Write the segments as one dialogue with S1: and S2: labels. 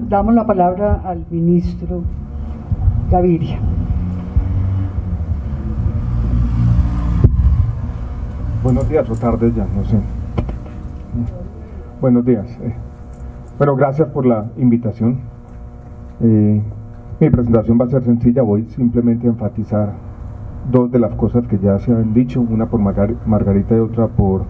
S1: damos la palabra al ministro Gaviria.
S2: Buenos días o tardes ya, no sé. Buenos días. Bueno, gracias por la invitación. Mi presentación va a ser sencilla, voy simplemente a enfatizar dos de las cosas que ya se han dicho, una por Margarita y otra por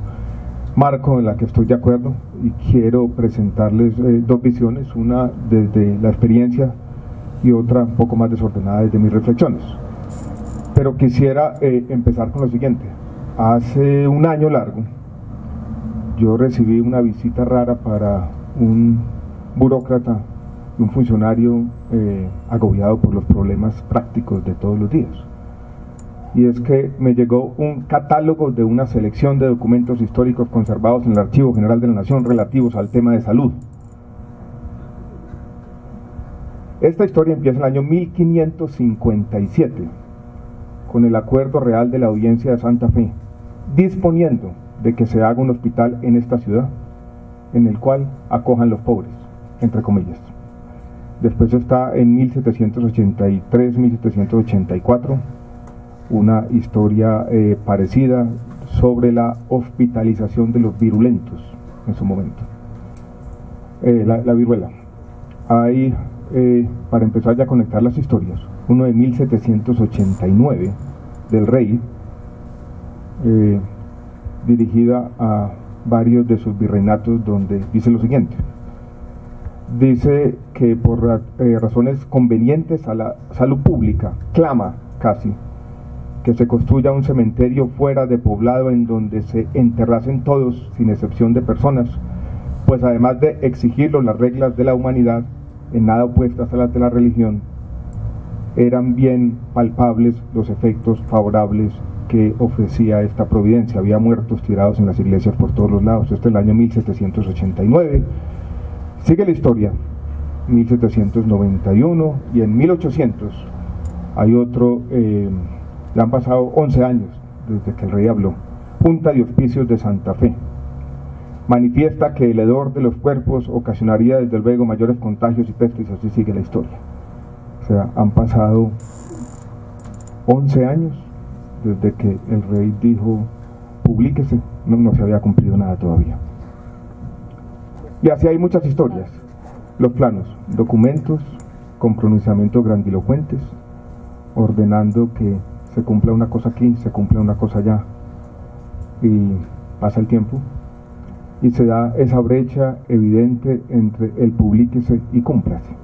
S2: Marco, en la que estoy de acuerdo, y quiero presentarles dos visiones, una desde la experiencia y otra un poco más desordenada desde mis reflexiones. Pero quisiera empezar con lo siguiente. Hace un año largo yo recibí una visita rara para un burócrata y un funcionario agobiado por los problemas prácticos de todos los días. Y es que me llegó un catálogo de una selección de documentos históricos conservados en el Archivo General de la Nación relativos al tema de salud. Esta historia empieza en el año 1557, con el Acuerdo Real de la Audiencia de Santa Fe, disponiendo de que se haga un hospital en esta ciudad, en el cual acojan los pobres, entre comillas. Después está en 1783-1784, una historia parecida sobre la hospitalización de los virulentos en su momento. La viruela. Hay, para empezar ya a conectar las historias, uno de 1789 del rey, dirigida a varios de sus virreinatos, donde dice lo siguiente: dice que por razones convenientes a la salud pública, clama casi que se construya un cementerio fuera de poblado en donde se enterrasen todos, sin excepción de personas, pues además de exigirlo las reglas de la humanidad, en nada opuestas a las de la religión, eran bien palpables los efectos favorables que ofrecía esta providencia. Había muertos tirados en las iglesias por todos los lados. Este es el año 1789. Sigue la historia, 1791, y en 1800 hay otro, ya han pasado 11 años desde que el rey habló. Junta de Hospicios de Santa Fe manifiesta que el hedor de los cuerpos ocasionaría desde luego mayores contagios y pestes. Así sigue la historia. O sea, han pasado 11 años desde que el rey dijo publíquese, no se había cumplido nada todavía. Y así hay muchas historias. Los planos, documentos con pronunciamientos grandilocuentes, ordenando que se cumpla una cosa aquí, se cumpla una cosa allá, y pasa el tiempo y se da esa brecha evidente entre el publíquese y cúmplase.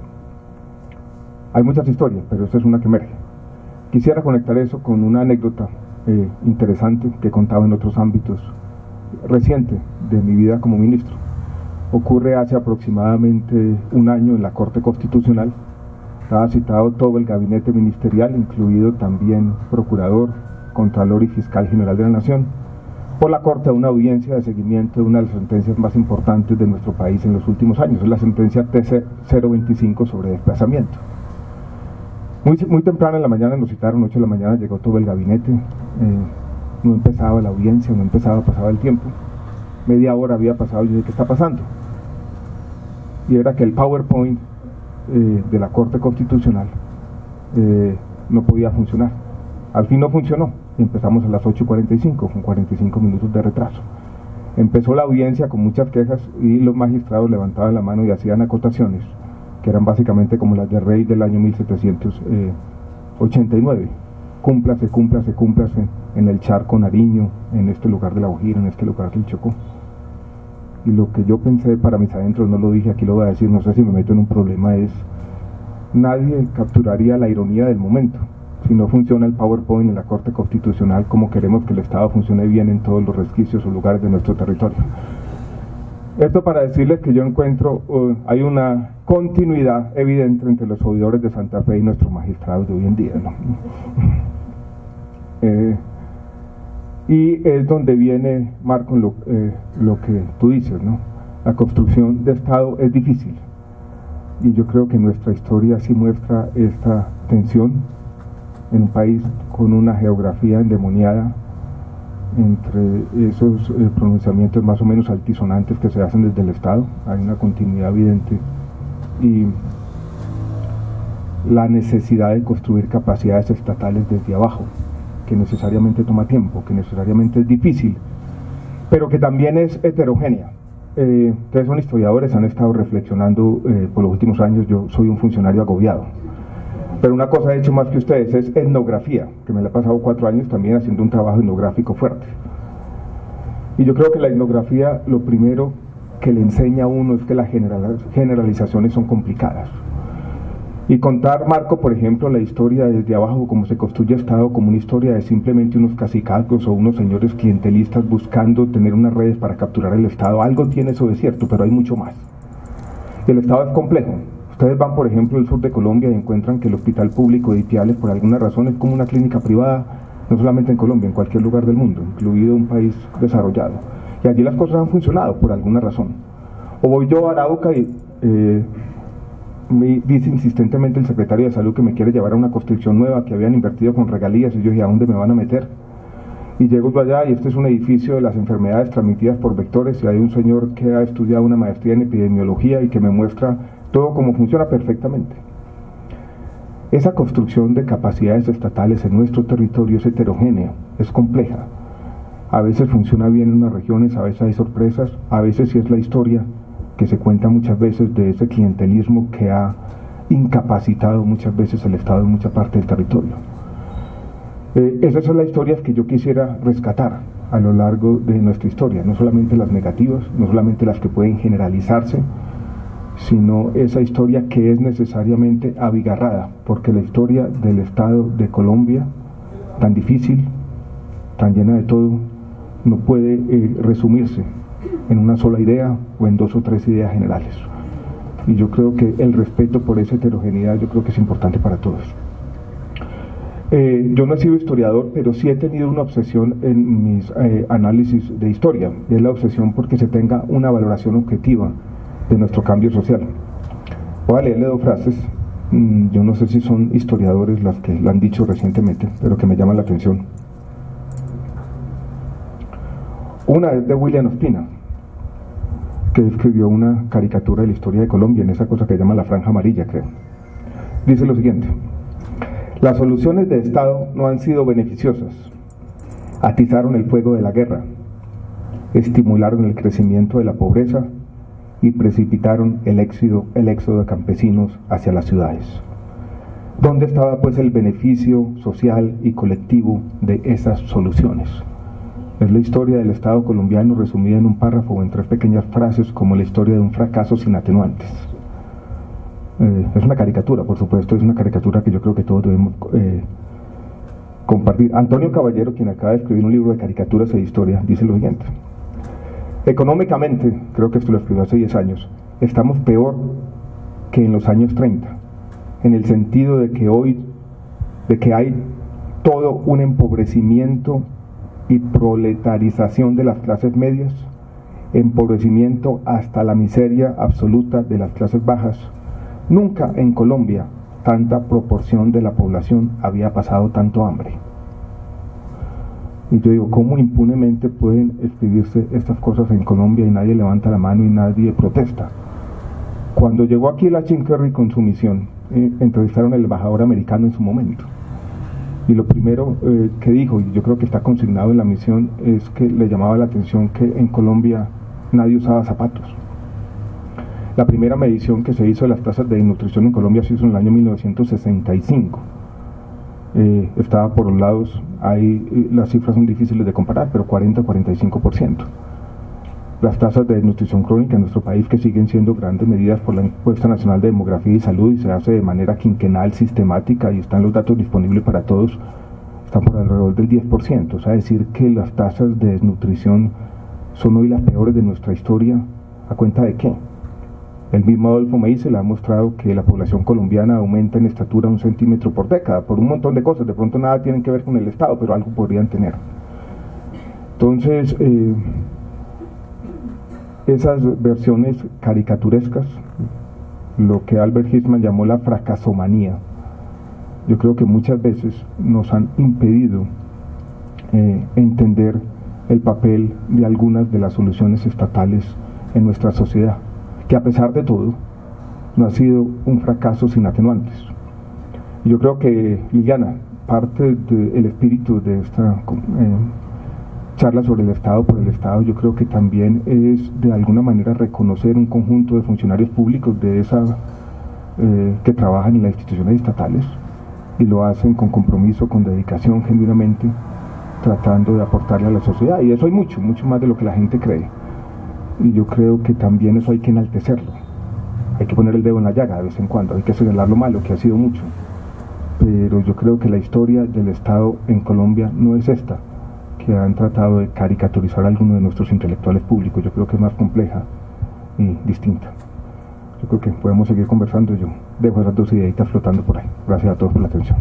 S2: Hay muchas historias, pero esta es una que emerge. Quisiera conectar eso con una anécdota interesante que contaba en otros ámbitos reciente de mi vida como ministro. Ocurre hace aproximadamente un año en la Corte Constitucional. Estaba citado todo el gabinete ministerial, incluido también procurador, contralor y fiscal general de la Nación, por la Corte a una audiencia de seguimiento de una de las sentencias más importantes de nuestro país en los últimos años, es la sentencia T-025 sobre desplazamiento. Muy temprano en la mañana nos citaron, 8 de la mañana, llegó todo el gabinete, no empezaba la audiencia, no empezaba, pasaba el tiempo, media hora había pasado, y yo dije, ¿qué está pasando? Y era que el PowerPoint de la Corte Constitucional no podía funcionar. Al fin no funcionó, y empezamos a las 8:45, con 45 minutos de retraso. Empezó la audiencia con muchas quejas y los magistrados levantaban la mano y hacían acotaciones, que eran básicamente como las del rey del año 1789. Cúmplase, cúmplase, cúmplase en el Charco Nariño, en este lugar de La Guajira, en este lugar del Chocó. Y lo que yo pensé para mis adentros, no lo dije, aquí lo voy a decir, no sé si me meto en un problema, es: nadie capturaría la ironía del momento. Si no funciona el PowerPoint en la Corte Constitucional, ¿cómo queremos que el Estado funcione bien en todos los resquicios o lugares de nuestro territorio? Esto para decirles que yo encuentro, hay una continuidad evidente entre los oidores de Santa Fe y nuestros magistrados de hoy en día, ¿no? Y es donde viene, Marco, lo que tú dices, ¿no? La construcción de Estado es difícil, y yo creo que nuestra historia sí muestra esta tensión en un país con una geografía endemoniada, entre esos pronunciamientos más o menos altisonantes que se hacen desde el Estado. Hay una continuidad evidente y la necesidad de construir capacidades estatales desde abajo, que necesariamente toma tiempo, que necesariamente es difícil, pero que también es heterogénea. Ustedes son historiadores, han estado reflexionando por los últimos años. Yo soy un funcionario agobiado, pero una cosa he hecho más que ustedes, es etnografía, que me la he pasado 4 años también haciendo un trabajo etnográfico fuerte. Y yo creo que la etnografía, lo primero que le enseña a uno es que las generalizaciones son complicadas. Y contar, Marco, por ejemplo, la historia desde abajo, cómo se construye Estado, como una historia de simplemente unos cacicazgos o unos señores clientelistas buscando tener unas redes para capturar el Estado, algo tiene eso de cierto, pero hay mucho más. El Estado es complejo. Ustedes van, por ejemplo, al sur de Colombia y encuentran que el hospital público de Ipiales, por alguna razón, es como una clínica privada, no solamente en Colombia, en cualquier lugar del mundo, incluido un país desarrollado. Y allí las cosas han funcionado por alguna razón. O voy yo a Arauca y me dice insistentemente el secretario de Salud que me quiere llevar a una construcción nueva que habían invertido con regalías, y yo dije, ¿a dónde me van a meter? Y llego allá y este es un edificio de las enfermedades transmitidas por vectores, y hay un señor que ha estudiado una maestría en epidemiología y que me muestra todo cómo funciona perfectamente. Esa construcción de capacidades estatales en nuestro territorio es heterogénea, es compleja. A veces funciona bien en unas regiones, a veces hay sorpresas, a veces sí es la historia que se cuenta muchas veces de ese clientelismo que ha incapacitado muchas veces el Estado en mucha parte del territorio. Esas son las historias que yo quisiera rescatar a lo largo de nuestra historia, no solamente las negativas, no solamente las que pueden generalizarse, sino esa historia que es necesariamente abigarrada, porque la historia del Estado de Colombia, tan difícil, tan llena de todo, no puede resumirse en una sola idea o en 2 o 3 ideas generales. Y yo creo que el respeto por esa heterogeneidad, yo creo que es importante para todos. Yo no he sido historiador, pero sí he tenido una obsesión en mis análisis de historia, y es la obsesión porque se tenga una valoración objetiva de nuestro cambio social. Voy a leerle 2 frases, yo no sé si son historiadores las que la han dicho recientemente, pero que me llaman la atención. Una es de William Ospina, que escribió una caricatura de la historia de Colombia en esa cosa que llama la franja amarilla, creo. Dice lo siguiente: las soluciones de Estado no han sido beneficiosas, atizaron el fuego de la guerra, estimularon el crecimiento de la pobreza y precipitaron el éxodo de campesinos hacia las ciudades. ¿Dónde estaba pues el beneficio social y colectivo de esas soluciones? Es la historia del Estado colombiano resumida en un párrafo o en 3 pequeñas frases, como la historia de un fracaso sin atenuantes. Es una caricatura, por supuesto, es una caricatura que yo creo que todos debemos compartir. Antonio Caballero, quien acaba de escribir un libro de caricaturas e historia, dice lo siguiente: económicamente, creo que esto lo escribió hace 10 años, estamos peor que en los años 30, en el sentido de que hay todo un empobrecimiento y proletarización de las clases medias, empobrecimiento hasta la miseria absoluta de las clases bajas. Nunca en Colombia tanta proporción de la población había pasado tanto hambre. Y yo digo, ¿cómo impunemente pueden escribirse estas cosas en Colombia y nadie levanta la mano y nadie protesta? Cuando llegó aquí la Chinkerry con su misión, entrevistaron al embajador americano en su momento. Y lo primero que dijo, y yo creo que está consignado en la misión, es que le llamaba la atención que en Colombia nadie usaba zapatos. La primera medición que se hizo de las tasas de desnutrición en Colombia se hizo en el año 1965. Estaba por los lados, las cifras son difíciles de comparar, pero 40-45%. Las tasas de desnutrición crónica en nuestro país, que siguen siendo grandes medidas por la Encuesta Nacional de Demografía y Salud, y se hace de manera quinquenal, sistemática, y están los datos disponibles para todos, están por alrededor del 10%. O sea, decir que las tasas de desnutrición son hoy las peores de nuestra historia, ¿a cuenta de qué? El mismo Adolfo Meisel ha mostrado que la población colombiana aumenta en estatura 1 centímetro por década, por un montón de cosas. De pronto nada tienen que ver con el Estado, pero algo podrían tener. Entonces, esas versiones caricaturescas, lo que Albert Hirschman llamó la fracasomanía, yo creo que muchas veces nos han impedido entender el papel de algunas de las soluciones estatales en nuestra sociedad, que a pesar de todo no ha sido un fracaso sin atenuantes. Y yo creo que, Liliana, parte del espíritu de esta charla sobre el Estado por el Estado, yo creo que también es de alguna manera reconocer un conjunto de funcionarios públicos de esa que trabajan en las instituciones estatales y lo hacen con compromiso, con dedicación, genuinamente, tratando de aportarle a la sociedad. Y eso hay mucho más de lo que la gente cree. Y yo creo que también eso hay que enaltecerlo. Hay que poner el dedo en la llaga de vez en cuando, hay que señalar lo malo, que ha sido mucho. Pero yo creo que la historia del Estado en Colombia no es esta, que han tratado de caricaturizar a algunos de nuestros intelectuales públicos. Yo creo que es más compleja y distinta. Yo creo que podemos seguir conversando. Yo dejo esas dos ideitas flotando por ahí. Gracias a todos por la atención.